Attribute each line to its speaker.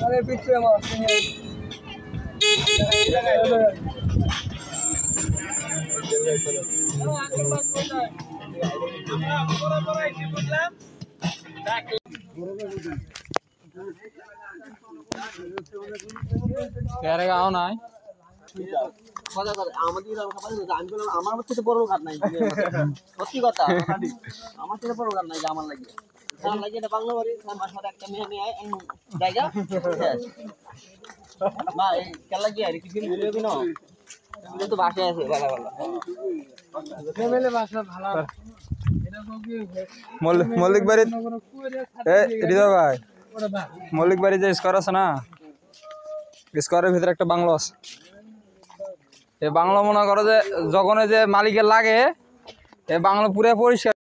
Speaker 1: अरे पीछे
Speaker 2: গাও নাই
Speaker 1: আমার থেকে বড় ঘাট নাই সত্যি কথা আমার থেকে বড় ঘাট নাই আমার লাগে লাগে এটা বাংলা বাড়ি আমার সাথে একটা মেয়ে মেয়ে জায়গা মা এই খেলা কি আর কিছু বলবি না এটা তো ভাষা আছে ভালো ভালো ফ্যামিলি ভাষা ভালো
Speaker 2: মল্লিক বাড়ি এ হৃদয় ভাই মল্লিক বাড়ি যে স্কোয়ার আছে না স্কোয়ারের ভিতরে একটা বাংলো আছে এই বাংলো মনে করো যে যখন যে মালিকের লাগে এই বাংলো পুরো পরিষ্কার